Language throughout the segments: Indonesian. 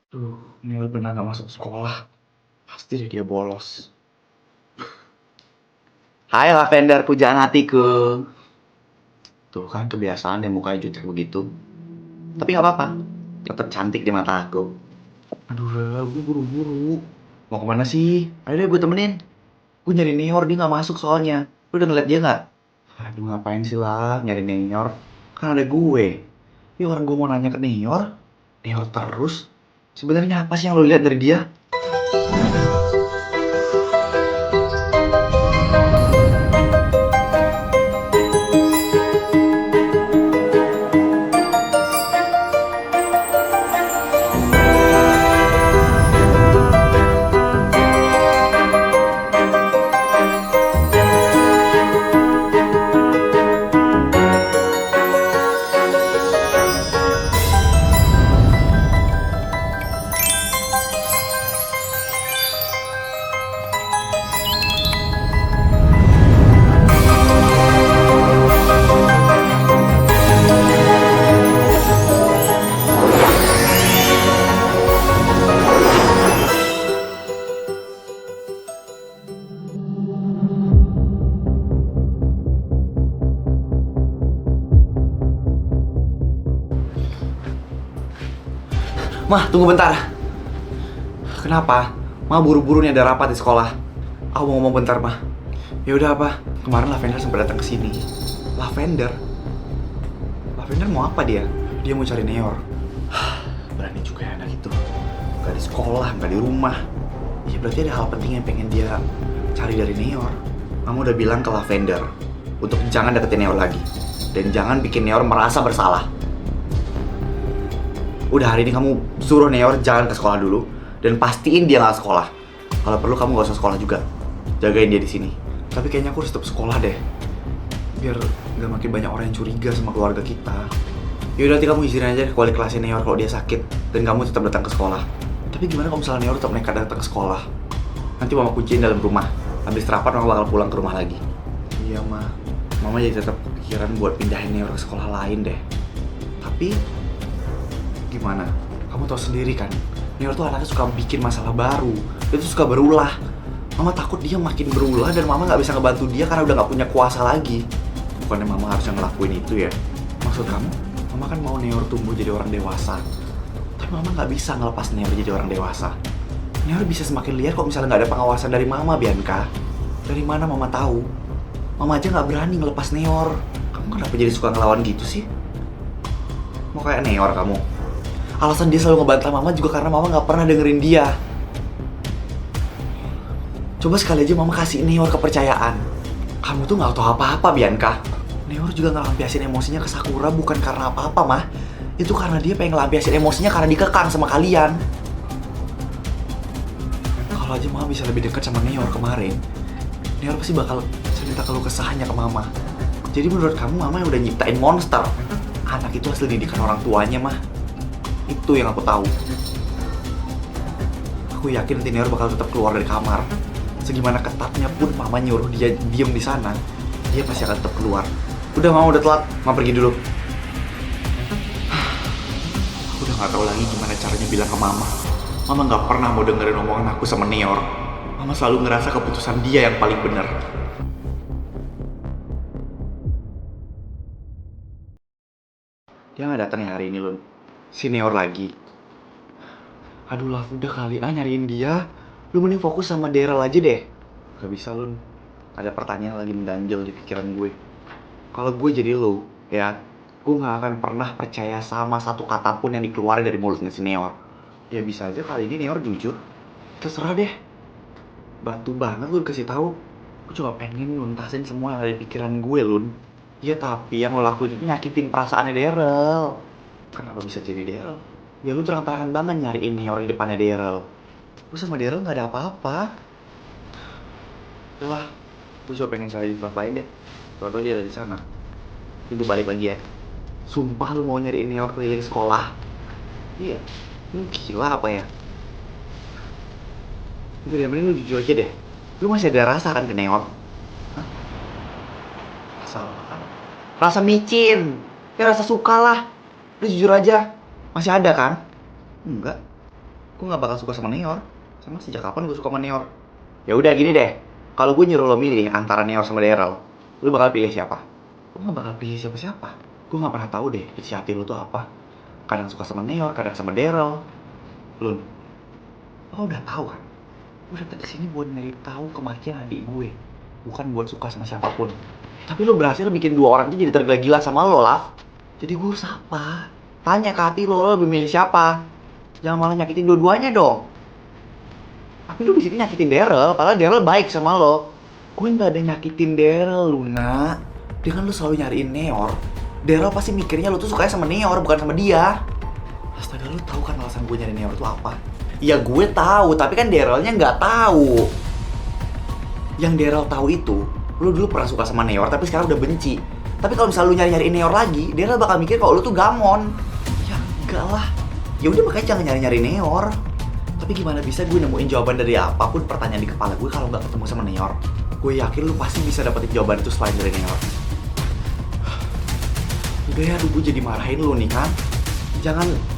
Tuh, Nil benar nggak masuk sekolah. Pasti deh dia bolos. Hai Lavender, pujaan hatiku. Tuh kan kebiasaan deh mukanya jutek begitu. Tapi nggak apa-apa, tetap cantik di mata aku. Aduh, Rel, gue buru-buru. Mau kemana sih? Ayo deh gue temenin. Gue nyari Neor, dia nggak masuk soalnya. Lu udah ngeliat dia nggak? Aduh, ngapain sih lah nyari Neor? Kan ada gue. Ini orang gue mau nanya ke Neor. Neor terus. Sebenarnya apa sih yang lo lihat dari dia? Mah, tunggu bentar. Kenapa? Mah buru-buru nih ada rapat di sekolah. Aku mau ngomong bentar, Mah. Ya udah apa? Kemarin Lavender sempat datang ke sini. Lavender? Lavender mau apa dia? Dia mau cari Neor. Berani juga ya anak itu. Gak di sekolah, gak di rumah. Ya berarti ada hal penting yang pengen dia cari dari Neor. Kamu udah bilang ke Lavender untuk jangan deketin Neor lagi. Dan jangan bikin Neor merasa bersalah. Udah hari ini kamu suruh Neor jangan ke sekolah dulu dan pastiin dia nggak sekolah. Kalau perlu kamu nggak usah sekolah juga, jagain dia di sini. Tapi kayaknya aku harus tetap sekolah deh, biar nggak makin banyak orang yang curiga sama keluarga kita. Yaudah nanti kamu izinin aja ke wali kelasnya Neor kalau dia sakit dan kamu tetap datang ke sekolah. Tapi gimana kalau misalnya Neor tetap nekat datang ke sekolah? Nanti mama kunciin dalam rumah. Habis rapat mama bakal pulang ke rumah lagi. Iya mah, mama jadi tetap kepikiran buat pindahin Neor ke sekolah lain deh. Tapi gimana? Kamu tahu sendiri kan, Neor tuh anaknya suka bikin masalah baru. Dia tuh suka berulah. Mama takut dia makin berulah dan mama nggak bisa ngebantu dia karena udah nggak punya kuasa lagi. Bukannya mama harusnya ngelakuin itu ya? Maksud kamu, mama kan mau Neor tumbuh jadi orang dewasa. Tapi mama nggak bisa ngelepas Neor jadi orang dewasa. Neor bisa semakin liar kok misalnya nggak ada pengawasan dari mama, Bianca. Dari mana mama tahu? Mama aja nggak berani ngelepas Neor. Kamu kenapa jadi suka ngelawan gitu sih? Mau kayak Neor kamu? Alasan dia selalu ngebantah mama juga karena mama gak pernah dengerin dia. Coba sekali aja mama kasih Neor kepercayaan. Kamu tuh gak tahu apa-apa, Bianca. Neor juga ngelampiasin emosinya ke Sakura bukan karena apa-apa, mah. Itu karena dia pengen ngelampiasin emosinya karena dikekang sama kalian. Kalau aja mama bisa lebih dekat sama Neor kemarin, Neor pasti bakal cerita keluh kesahnya ke mama. Jadi menurut kamu mama yang udah nyiptain monster? Anak itu hasil didikan orang tuanya, mah. Itu yang aku tahu. Aku yakin nanti Neor bakal tetap keluar dari kamar. Segimana ketatnya pun mama nyuruh dia diem di sana, dia pasti akan tetap keluar. Udah mama udah telat, mama pergi dulu. Aku udah nggak tahu lagi gimana caranya bilang ke mama. Mama nggak pernah mau dengerin omongan aku sama Neor. Mama selalu ngerasa keputusan dia yang paling benar. Dia nggak datang ya hari ini, Lun. Si Neor lagi. Aduh lah, udah kali nyariin dia. Lu mending fokus sama Daryl aja deh. Gak bisa, Lun. Ada pertanyaan lagi mendanjal di pikiran gue. Kalau gue jadi lu, ya, gue gak akan pernah percaya sama satu kata pun yang dikeluarin dari mulutnya si Neor. Ya bisa aja kali ini Neor jujur. Terserah deh. Batu banget lu kasih tahu. Gue cuma pengen nuntasin semua yang ada di pikiran gue, Lun. Ya tapi yang lo lakuin itu nyakitin perasaannya Daryl. Kenapa bisa jadi Daryl? Ya lu terang-terangan banget nyariin Neor di depannya Daryl. Lu sama Daryl gak ada apa-apa. Udah lah, gue coba pengen cari di tempat lain deh. Soalnya dia ada di sana. Ibu balik lagi ya. Sumpah lu mau nyariin Neor keliling sekolah. Iya, lu gila apa ya? Udah mending lu jujur aja deh. Lu masih ada rasa kan ke Neor? Hah? Rasa apa? Rasa micin. Ya rasa suka lah. Lu jujur aja. Masih ada kan? Enggak. Gue nggak bakal suka sama Neor. Sama sejak kapan gue suka sama Neor? Ya udah gini deh. Kalau gue nyuruh lo milih antara Neor sama Daryl, lo bakal pilih siapa? Gue nggak bakal pilih siapa-siapa. Gue nggak pernah tahu deh isi hati lo tuh apa. Kadang suka sama Neor, kadang sama Daryl. Lo udah tahu kan? Gue datang kesini buat nyari tahu kematian adik gue, bukan buat suka sama siapapun. Tapi lo berhasil bikin dua orang itu jadi tergila-gila sama lo lah. Jadi gue harus apa? Tanya ke hati lo lebih milih siapa? Jangan malah nyakitin dua-duanya dong. Tapi lo di sini nyakitin Daryl, padahal Daryl baik sama lo. Gue nggak ada nyakitin Daryl, Luna. Dengan lo selalu nyariin Neor, Daryl pasti mikirnya lo tuh sukanya sama Neor, bukan sama dia. Astaga, lo tahu kan alasan gue nyari Neor itu apa? Ya gue tahu, tapi kan Darylnya nggak tahu. Yang Daryl tahu itu, lu dulu pernah suka sama Neor, tapi sekarang udah benci. Tapi kalau misalnya lu nyari-nyari Neor lagi, Daryl bakal mikir kalau lu tuh gamon. Ya enggak lah. Ya udah makanya jangan nyari-nyari Neor. Tapi gimana bisa gue nemuin jawaban dari apapun pertanyaan di kepala gue kalau nggak ketemu sama Neor? Gue yakin lu pasti bisa dapetin jawaban itu selain dari Neor. Udah ya, gue jadi marahin lu nih kan.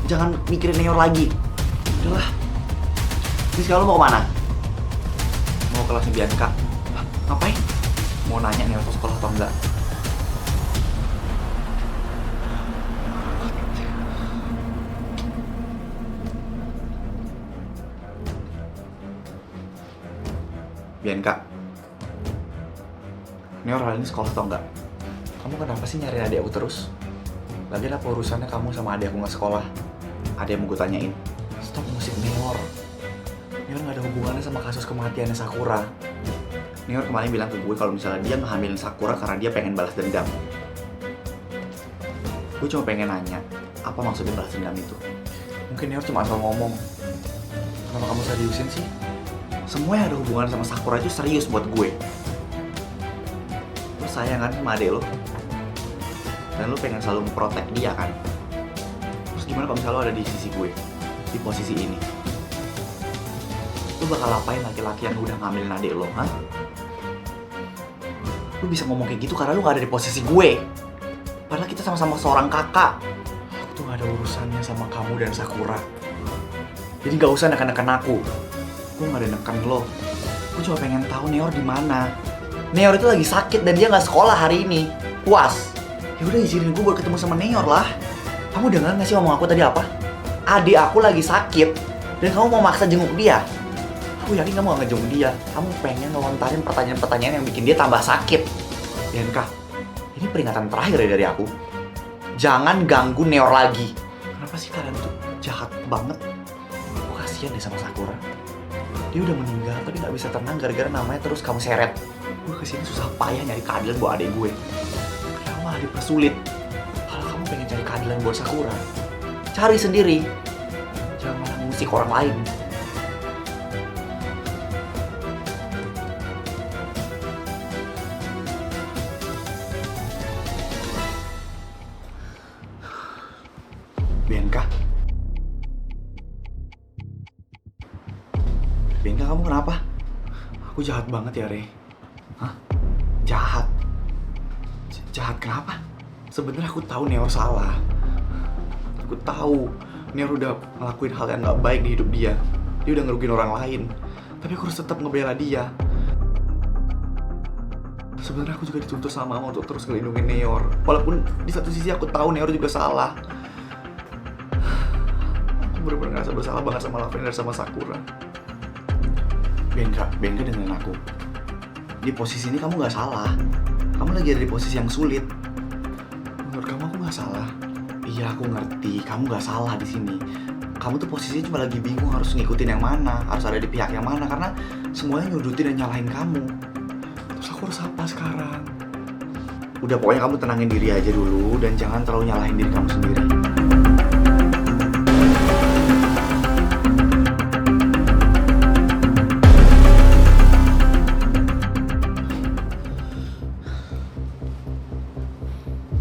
Jangan mikirin Neor lagi. Udahlah. Ini sekarang lu mau kemana? Mau kelas 9K. Hah, ngapain? Mau nanya Neor ke sekolah atau enggak? Bianca, Neor hari ini sekolah atau enggak? Kamu kenapa sih nyari adik aku terus? Lagian apa urusannya kamu sama adik aku nggak sekolah? Ada yang mau gue tanyain. Stop musik Neor. Neor nggak ada hubungannya sama kasus kematiannya Sakura. Neor kemarin bilang ke gue kalau misalnya dia ngehamilin Sakura karena dia pengen balas dendam. Gue cuma pengen nanya, apa maksudnya balas dendam itu? Mungkin Neor cuma asal ngomong. Kenapa kamu seriusin sih? Semua yang ada hubungan sama Sakura itu serius buat gue. Lo sayang kan sama adek lo? Dan lo pengen selalu memprotek dia kan? Terus gimana kalau misalnya lo ada di sisi gue? Di posisi ini? Lo bakal apain laki-laki yang udah ngambilin adek lo, ha? Lo bisa ngomong kayak gitu karena lo gak ada di posisi gue. Padahal kita sama-sama seorang kakak. Aku tuh gak ada urusannya sama kamu dan Sakura. Jadi gak usah neken-neken aku. Gue gak ada neken lo. Gue cuma pengen tahu Neor di mana. Neor itu lagi sakit dan dia nggak sekolah hari ini. Puas. Ya udah izinin gue buat ketemu sama Neor lah. Kamu dengar nggak sih ngomong aku tadi apa? Adik aku lagi sakit dan kamu mau maksa jenguk dia. Aku yakin kamu gak ngejenguk dia. Kamu pengen ngelontarin pertanyaan-pertanyaan yang bikin dia tambah sakit. Bianca, ini peringatan terakhir ya dari aku. Jangan ganggu Neor lagi. Kenapa sih kalian tuh jahat banget? Aku kasihan deh sama Sakura. Dia udah meninggal tapi gak bisa tenang gara-gara namanya terus kamu seret. Gue kesini susah payah nyari keadilan buat adik gue. Kenapa malah dipersulit? Kalau kamu pengen cari keadilan buat Sakura, cari sendiri. Jangan malah ngusik orang lain. Bianca. Bianca, kamu kenapa? Aku jahat banget ya, Re. Hah? Jahat? Jahat kenapa? Sebenarnya aku tahu Neor salah. Aku tahu Neor udah ngelakuin hal yang gak baik di hidup dia. Dia udah ngerugiin orang lain. Tapi aku harus tetap ngebela dia. Sebenarnya aku juga dituntut sama Mama untuk terus ngelindungin Neor. Walaupun di satu sisi aku tahu Neor juga salah. Aku bener-bener ngerasa bersalah banget sama Lavender sama Sakura. Bianca dengerin aku. Di posisi ini kamu gak salah. Kamu lagi ada di posisi yang sulit. Menurut kamu aku gak salah. Iya, aku ngerti. Kamu gak salah di sini. Kamu tuh posisinya cuma lagi bingung harus ngikutin yang mana, harus ada di pihak yang mana karena semuanya nyudutin dan nyalahin kamu. Terus aku harus apa sekarang? Udah, pokoknya kamu tenangin diri aja dulu dan jangan terlalu nyalahin diri kamu sendiri.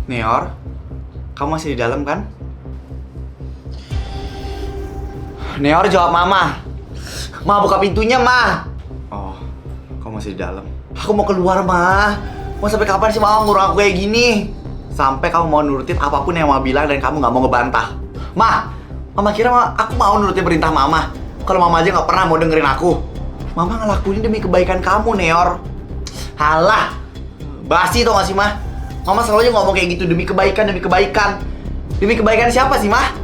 Neor, kamu masih di dalam kan? Neor, jawab Mama. Ma, buka pintunya, Ma. Oh, kamu masih di dalam. Aku mau keluar, Ma. Mau sampai kapan sih Mama ngurung aku kayak gini? Sampai kamu mau nurutin apapun yang Mama bilang dan kamu nggak mau ngebantah. Ma, Mama kira aku mau nurutin perintah Mama. kalau mama aja nggak pernah mau dengerin aku. Mama ngelakuin demi kebaikan kamu, Neor. Halah, basi tau gak sih, Mah? Mama selalu aja ngomong kayak gitu, demi kebaikan, demi kebaikan. Demi kebaikan siapa sih, Mah?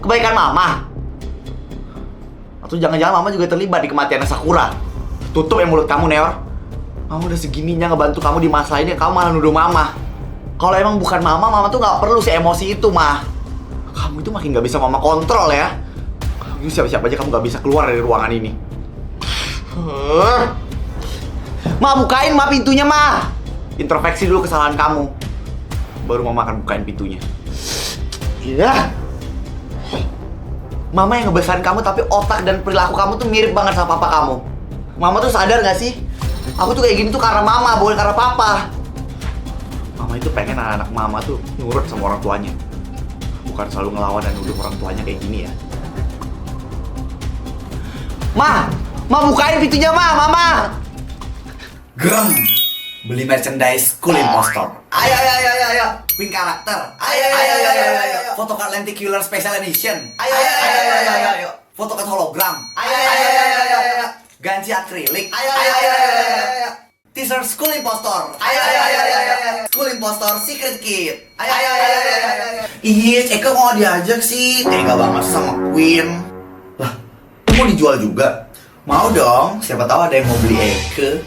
Kebaikan Mama? Atau jangan-jangan Mama juga terlibat di kematian Sakura? Tutup yang mulut kamu, Neor. Mama udah segininya ngebantu kamu di masalah ini, kamu malah nuduh Mama. Kalau emang bukan Mama, Mama tuh nggak perlu se-emosi itu, Mah. Kamu itu makin nggak bisa Mama kontrol ya. Kamu siap-siap aja kamu nggak bisa keluar dari ruangan ini. Ma, bukain Ma pintunya, Ma. Introspeksi dulu kesalahan kamu. Baru Mama akan bukain pintunya. Iya. Mama yang ngebesarin kamu, tapi otak dan perilaku kamu tuh mirip banget sama papa kamu. Mama tuh sadar gak sih? Aku tuh kayak gini tuh karena Mama, bukan karena papa. Mama itu pengen anak-anak Mama tuh nurut sama orang tuanya. Bukan selalu ngelawan dan nuduh orang tuanya kayak gini ya. Ma bukain pintunya, Mama. Gerem. Beli merchandise School Impostor. Ayo. Pin karakter. Ayo. Photocard Lenticular Special Edition. Ayo. Photocard hologram. Ayo. Ganci akrilik. Ayo. T-shirt School Impostor. Ayo. School Impostor Secret Kit. Ayo. Ih, Eka mau diajak sih. Tega banget sama Queen. Lah, itu mau dijual juga? Mau dong, siapa tahu ada yang mau beli Eke.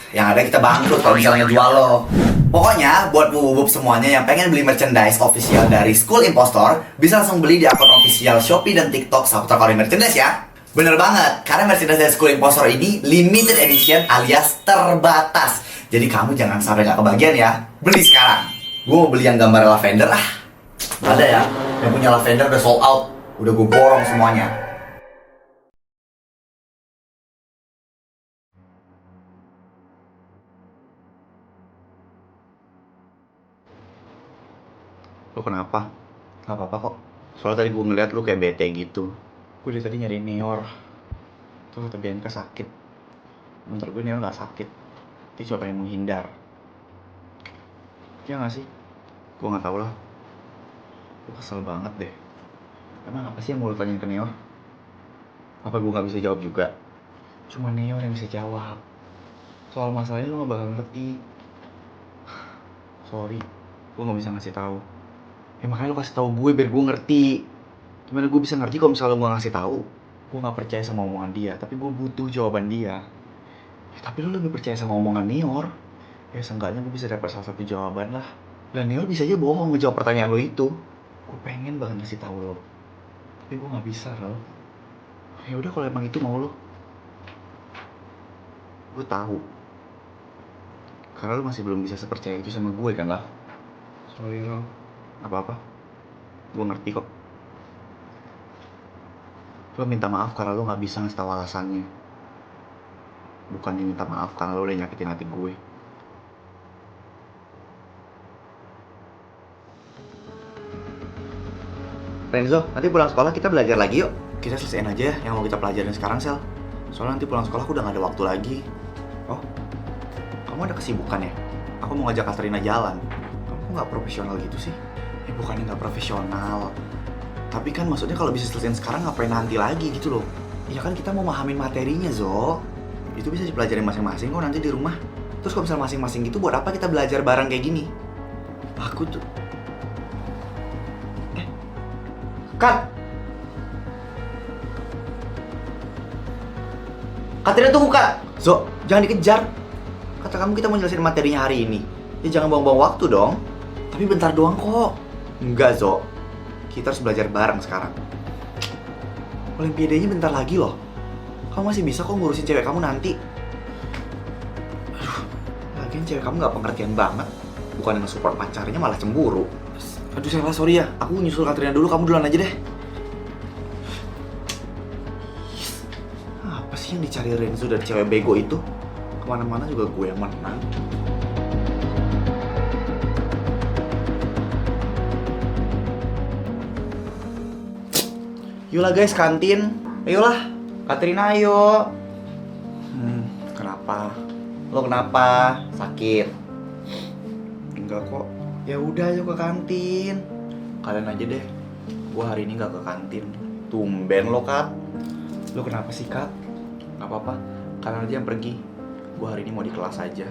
Yang ada kita bangkrut kalau misalnya jual lo. Pokoknya buat bubuk semuanya yang pengen beli merchandise official dari School Impostor, bisa langsung beli di akun official Shopee dan TikTok Saputra Kori Merchandise ya. Bener banget, karena merchandise dari School Impostor ini limited edition alias terbatas. Jadi kamu jangan sampai gak kebagian ya. Beli sekarang. Gue mau beli yang gambar lavender ah. Ada ya, yang punya lavender udah sold out. Udah gue borong semuanya. Lo kenapa? Gak apa-apa kok. Soalnya tadi gue ngeliat lu kayak bete gitu. Gue dari tadi nyari Neor. Tuh kata Bianca sakit. Menurut gue Neor gak sakit. Dia cuma pengen menghindar. Ya gak sih? Gue gak tau lah. Gue kesel banget deh. Emang apa sih yang mau lu tanyain ke Neor? Apa gue gak bisa jawab juga? Cuma Neor yang bisa jawab. Soal masalahnya lu gak bakal ngerti. Sorry, gue gak bisa ngasih tahu. Ya makanya lu kasih tahu gue biar gue ngerti. Gimana gue bisa ngerti kalau misalnya gue ngasih tahu? Gue nggak percaya sama omongan dia, tapi gue butuh jawaban dia. Ya, tapi lu lebih percaya sama omongan Neor. Ya seenggaknya gue bisa dapat salah satu jawaban lah. Dan Neor bisa aja bohong ngejawab pertanyaan lo itu. Gue pengen banget ngasih tahu lo, tapi gue nggak bisa lo. Ya udah kalau emang itu mau lo, gue tahu. Karena lo masih belum bisa sepercaya itu sama gue kan lah. Sorry lo. Apa-apa, gue ngerti kok. Lo minta maaf karena lo gak bisa ngasih tau alasannya. Bukannya minta maaf karena lo udah nyakitin hati gue. Renzo, nanti pulang sekolah kita belajar lagi yuk. Kita selesaiin aja ya yang mau kita pelajarin sekarang, Sel. Soalnya nanti pulang sekolah aku udah gak ada waktu lagi. Oh, kamu ada kesibukan ya? Aku mau ngajak Katrina jalan. Kamu gak profesional gitu sih? Ya bukannya gak profesional, tapi kan maksudnya kalau bisa selesaiin sekarang ngapain nanti lagi gitu loh. Ya kan kita mau mahamin materinya, Zo. Itu bisa dipelajarin masing-masing kok nanti di rumah. Terus kalau misalnya masing-masing gitu, buat apa kita belajar bareng kayak gini? Aku tuh... Kat! Katrina tunggu, Kat! Zo, jangan dikejar. Kata kamu kita mau jelasin materinya hari ini. Ya jangan buang-buang waktu dong. Tapi bentar doang kok. Enggak, Zo. Kita harus belajar bareng sekarang. Olimpiadanya bentar lagi loh. Kamu masih bisa kok ngurusin cewek kamu nanti. Aduh, lagian cewek kamu gak pengertian banget. Bukan yang support pacarnya malah cemburu. Aduh, sorry ya. Aku nyusul Katrina dulu, kamu duluan aja deh. Apa sih yang dicari Renzo dari cewek bego itu? Kemana-mana juga gue yang menang. Yolah guys, kantin. Ayolah, Katrina ayo. Kenapa? Lo kenapa? Sakit? Enggak kok. Ya udah ayo ke kantin. Kalian aja deh. Gua hari ini nggak ke kantin. Tumben lo, Kat. Lu kenapa sih, Kak? Gak apa-apa, kalian aja yang pergi. Gue hari ini mau di kelas aja.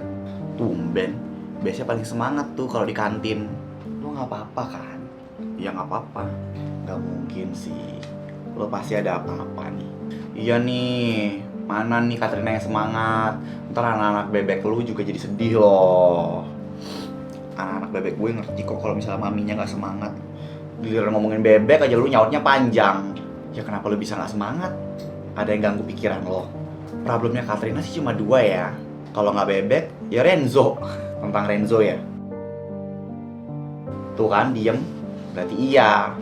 Tumben, biasanya paling semangat tuh kalau di kantin. Lu gak apa-apa kan? Ya gak apa-apa. Gak mungkin sih. Lu pasti ada apa-apa nih. Iya nih, mana nih Katrina yang semangat. Ntar anak-anak bebek lu juga jadi sedih loh. Anak-anak bebek gue ngerti kok kalau misalnya maminya gak semangat. Giliran ngomongin bebek aja lu nyautnya panjang. Ya kenapa lu bisa gak semangat? Ada yang ganggu pikiran lo. Problemnya Katrina sih cuma dua ya. Kalau nggak bebek, ya Renzo. Tentang Renzo ya. Tuh kan, diem. Berarti iya.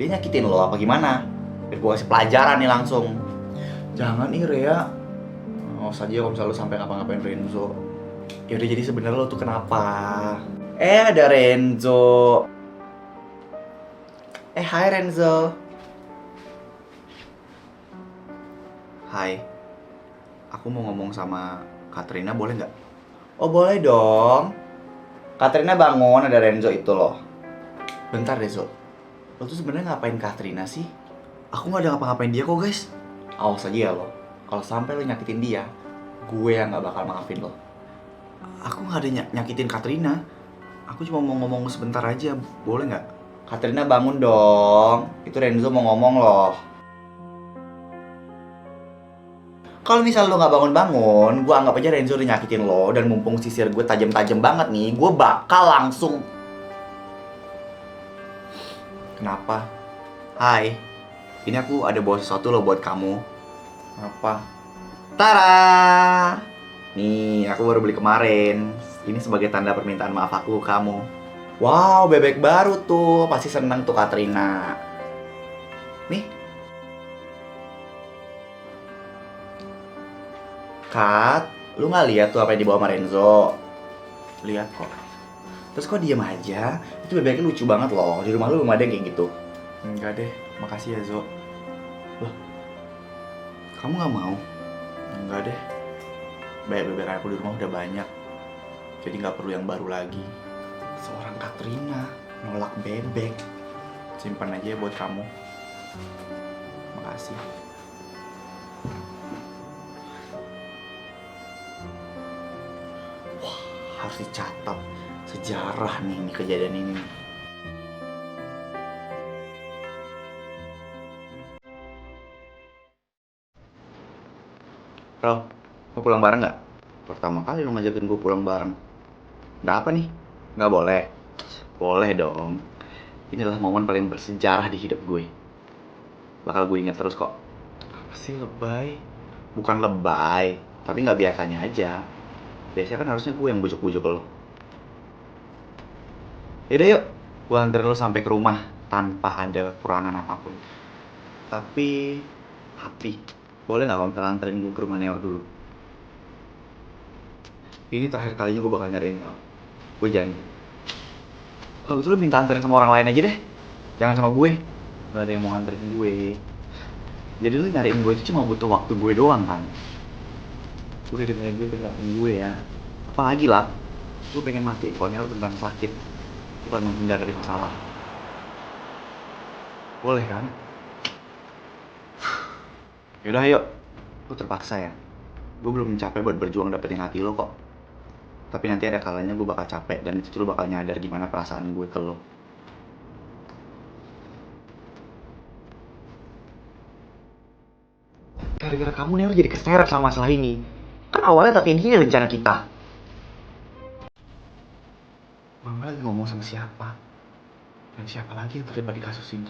Dia nyakitin lo apa gimana? Biar gue kasih pelajaran nih langsung. Jangan nih Rea. Oh saja kalau misalnya lo sampai ngapa-ngapain Renzo. Yaudah, jadi sebenarnya lo tuh kenapa? Ada Renzo. Hai Renzo. Hai, aku mau ngomong sama Katrina, boleh nggak? Oh boleh dong. Katrina bangun, ada Renzo itu loh. Bentar Renzo, lo tuh sebenarnya ngapain Katrina sih? Aku nggak ada ngapa-ngapain dia kok guys. Awas aja ya lo, kalau sampai lo nyakitin dia, gue yang nggak bakal maafin lo. Aku nggak ada nyakitin Katrina. Aku cuma mau ngomong sebentar aja, boleh nggak? Katrina bangun dong, itu Renzo mau ngomong loh. Kalau misal lo nggak bangun-bangun, gue anggap aja Renzo udah nyakitin lo. Dan mumpung sisir gue tajam-tajam banget nih, gue bakal langsung... Kenapa? Hai, ini aku ada bawa sesuatu lo buat kamu. Apa? Tara! Nih, aku baru beli kemarin. Ini sebagai tanda permintaan maaf aku ke kamu. Wow, bebek baru tuh. Pasti seneng tuh Katrina. Nih. Kat, lu nggak lihat tuh apa yang dibawa sama Renzo? Lihat kok. Terus kok diem aja? Itu bebeknya lucu banget loh. Di rumah lu belum ada yang kayak gitu. Enggak deh, makasih ya Zo. Loh, kamu nggak mau? Enggak deh. Bebek aku di rumah udah banyak. Jadi nggak perlu yang baru lagi. Seorang Katrina nolak bebek. Simpan aja buat kamu. Makasih. Harus dicatat sejarah nih ini kejadian ini. Bro, mau pulang bareng nggak? Pertama kali lu ngajakin gue pulang bareng. Nggak apa nih? Nggak boleh? Boleh dong. Inilah momen paling bersejarah di hidup gue. Bakal gue ingat terus kok. Apa sih lebay? Bukan lebay, tapi nggak biasanya aja. Biasanya kan harusnya gue yang bujuk-bujuk lo. Yaudah yuk, gue anterin lo sampai ke rumah tanpa ada kekurangan apapun. Tapi boleh nggak kalau misalnya anterin gue ke rumah Neo dulu? Ini terakhir kalinya gue bakal nyariin lo. Gue janji. Kalau gitu lo minta anterin sama orang lain aja deh. Jangan sama gue. Gak ada yang mau anterin gue. Jadi lo nyariin gue itu cuma butuh waktu gue doang kan? Gue dari gue pengen gue ya. Apalagi lah, gue pengen mati kalau Neo beneran sakit. Bukan menghindar dari masalah. Boleh kan? Yaudah yuk, lu terpaksa ya. Gue belum capek buat berjuang dapetin hati lo kok. Tapi nanti ada kalanya gue bakal capek dan itu lo bakal nyadar gimana perasaan gue ke lo. Gara-gara kamu Neo jadi keseret sama masalah ini. Kan awalnya tapi ini rencana kita. Mama lagi ngomong sama siapa? Dan siapa lagi yang terlibat di kasus ini?